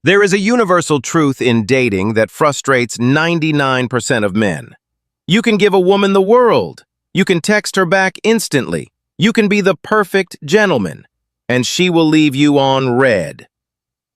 There is a universal truth in dating that frustrates 99% of men. You can give a woman the world. You can text her back instantly. You can be the perfect gentleman, and she will leave you on red.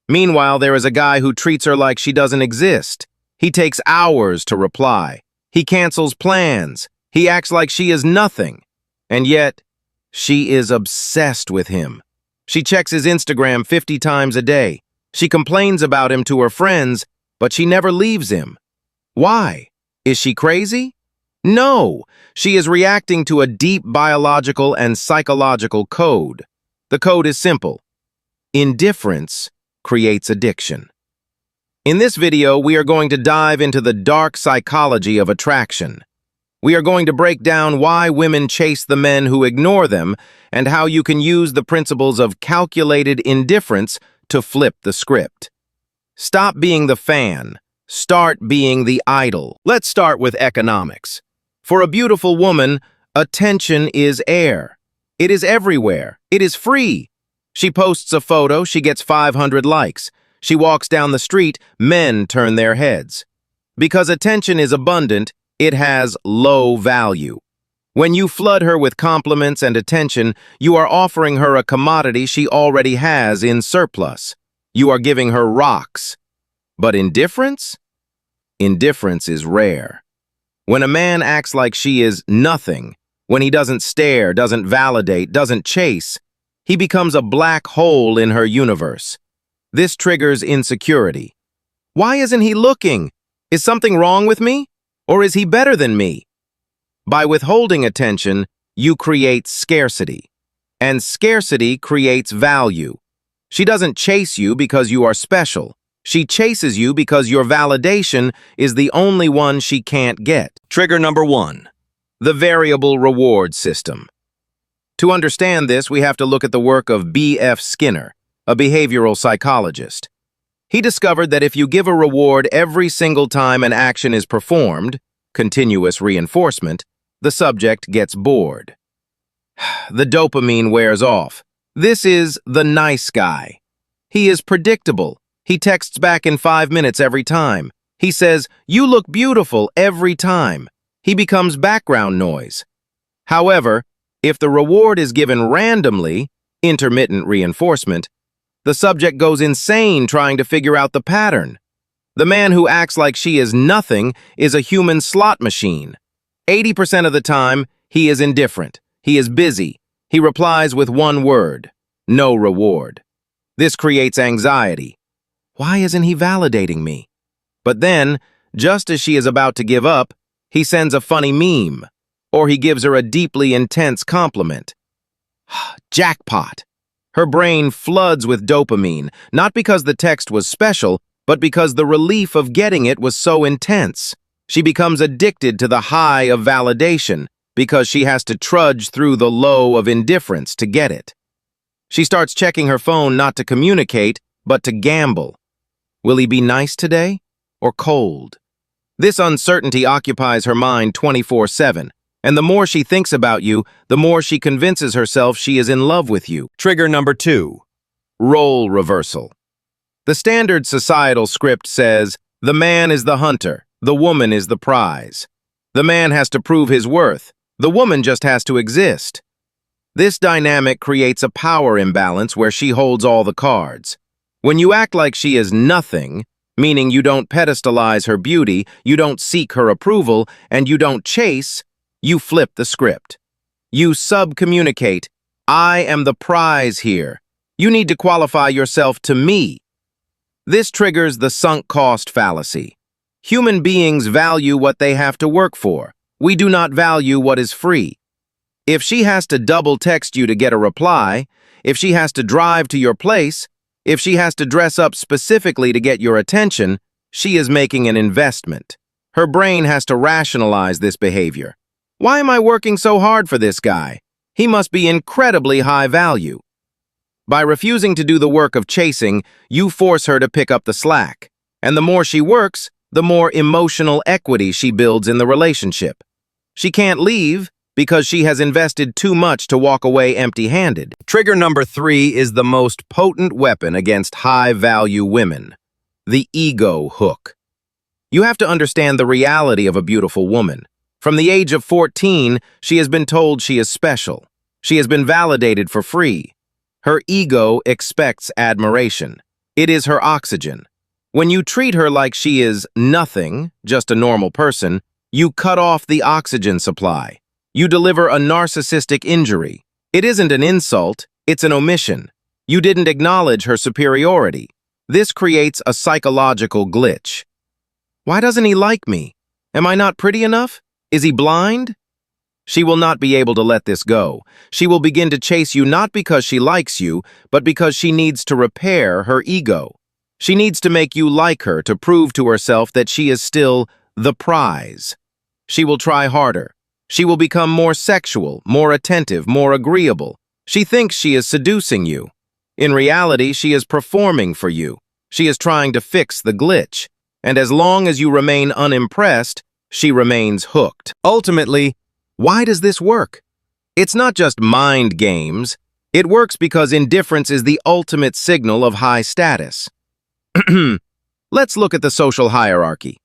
Meanwhile, there is a guy who treats her like she doesn't exist. He takes hours to reply. He cancels plans. He acts like she is nothing. And yet, she is obsessed with him. She checks his Instagram 50 times a day. She complains about him to her friends, but she never leaves him. Why? Is she crazy? No, she is reacting to a deep biological and psychological code. The code is simple. Indifference creates addiction. In this video, we are going to dive into the dark psychology of attraction. We are going to break down why women chase the men who ignore them and how you can use the principles of calculated indifference to flip the script. Stop being the fan. Start being the idol. Let's start with economics. For a beautiful woman, attention is air. It is everywhere. It is free. She posts a photo, she gets 500 likes. She walks down the street, men turn their heads. Because attention is abundant, it has low value. When you flood her with compliments and attention, you are offering her a commodity she already has in surplus. You are giving her rocks. But indifference? Indifference is rare. When a man acts like she is nothing, when he doesn't stare, doesn't validate, doesn't chase, he becomes a black hole in her universe. This triggers insecurity. Why isn't he looking? Is something wrong with me? Or is he better than me? By withholding attention, you create scarcity. And scarcity creates value. She doesn't chase you because you are special. She chases you because your validation is the only one she can't get. Trigger number 1. The variable reward system. To understand this, we have to look at the work of B.F. Skinner, a behavioral psychologist. He discovered that if you give a reward every single time an action is performed, continuous reinforcement, the subject gets bored. The dopamine wears off. This is the nice guy. He is predictable. He texts back in 5 minutes every time. He says, "You look beautiful," every time. He becomes background noise. However, if the reward is given randomly, intermittent reinforcement, the subject goes insane trying to figure out the pattern. The man who acts like she is nothing is a human slot machine. 80% of the time, he is indifferent. He is busy. He replies with one word: no reward. This creates anxiety. Why isn't he validating me? But then, just as she is about to give up, he sends a funny meme, or he gives her a deeply intense compliment. Jackpot! Her brain floods with dopamine, not because the text was special, but because the relief of getting it was so intense. She becomes addicted to the high of validation because she has to trudge through the low of indifference to get it. She starts checking her phone not to communicate, but to gamble. Will he be nice today or cold? This uncertainty occupies her mind 24/7, and the more she thinks about you, the more she convinces herself she is in love with you. Trigger number 2. Role reversal. The standard societal script says, the man is the hunter, the woman is the prize. The man has to prove his worth, the woman just has to exist. This dynamic creates a power imbalance where she holds all the cards. When you act like she is nothing, meaning you don't pedestalize her beauty, you don't seek her approval, and you don't chase, you flip the script. You sub-communicate, I am the prize here. You need to qualify yourself to me. This triggers the sunk cost fallacy. Human beings value what they have to work for. We do not value what is free. If she has to double text you to get a reply, if she has to drive to your place, if she has to dress up specifically to get your attention, she is making an investment. Her brain has to rationalize this behavior. Why am I working so hard for this guy? He must be incredibly high value. By refusing to do the work of chasing, you force her to pick up the slack. And the more she works, the more emotional equity she builds in the relationship. She can't leave because she has invested too much to walk away empty-handed. Trigger number 3 is the most potent weapon against high-value women: the ego hook. You have to understand the reality of a beautiful woman. From the age of 14, she has been told she is special. She has been validated for free. Her ego expects admiration. It is her oxygen. When you treat her like she is nothing, just a normal person, you cut off the oxygen supply. You deliver a narcissistic injury. It isn't an insult, it's an omission. You didn't acknowledge her superiority. This creates a psychological glitch. Why doesn't he like me? Am I not pretty enough? Is he blind? She will not be able to let this go. She will begin to chase you not because she likes you, but because she needs to repair her ego. She needs to make you like her to prove to herself that she is still the prize. She will try harder. She will become more sexual, more attentive, more agreeable. She thinks she is seducing you. In reality, she is performing for you. She is trying to fix the glitch. And as long as you remain unimpressed, she remains hooked. Ultimately, why does this work? It's not just mind games. It works because indifference is the ultimate signal of high status. Let's look at the social hierarchy.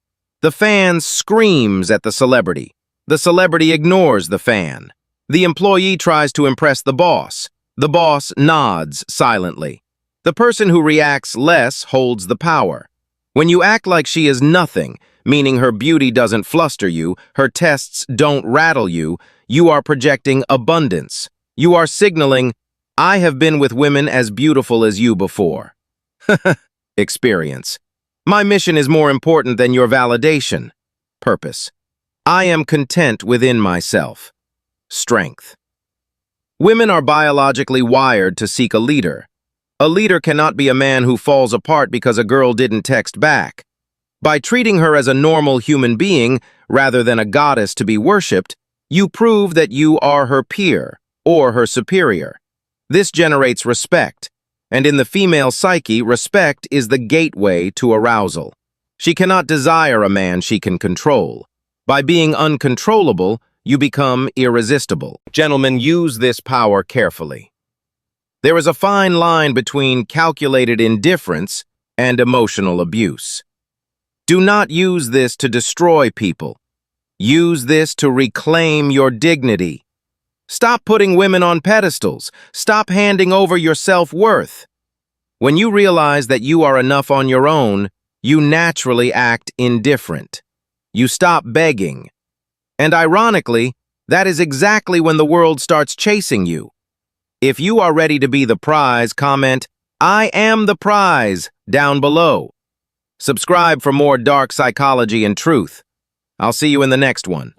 The fan screams at the celebrity. The celebrity ignores the fan. The employee tries to impress the boss. The boss nods silently. The person who reacts less holds the power. When you act like she is nothing, meaning her beauty doesn't fluster you, her tests don't rattle you, you are projecting abundance. You are signaling, I have been with women as beautiful as you before. Experience. My mission is more important than your validation. Purpose. I am content within myself. Strength. Women are biologically wired to seek a leader. A leader cannot be a man who falls apart because a girl didn't text back. By treating her as a normal human being, rather than a goddess to be worshipped, you prove that you are her peer, or her superior. This generates respect, and in the female psyche, respect is the gateway to arousal. She cannot desire a man she can control. By being uncontrollable, you become irresistible. Gentlemen, use this power carefully. There is a fine line between calculated indifference and emotional abuse. Do not use this to destroy people. Use this to reclaim your dignity. Stop putting women on pedestals. Stop handing over your self-worth. When you realize that you are enough on your own, you naturally act indifferent. You stop begging. And ironically, that is exactly when the world starts chasing you. If you are ready to be the prize, comment, I am the prize, down below. Subscribe for more dark psychology and truth. I'll see you in the next one.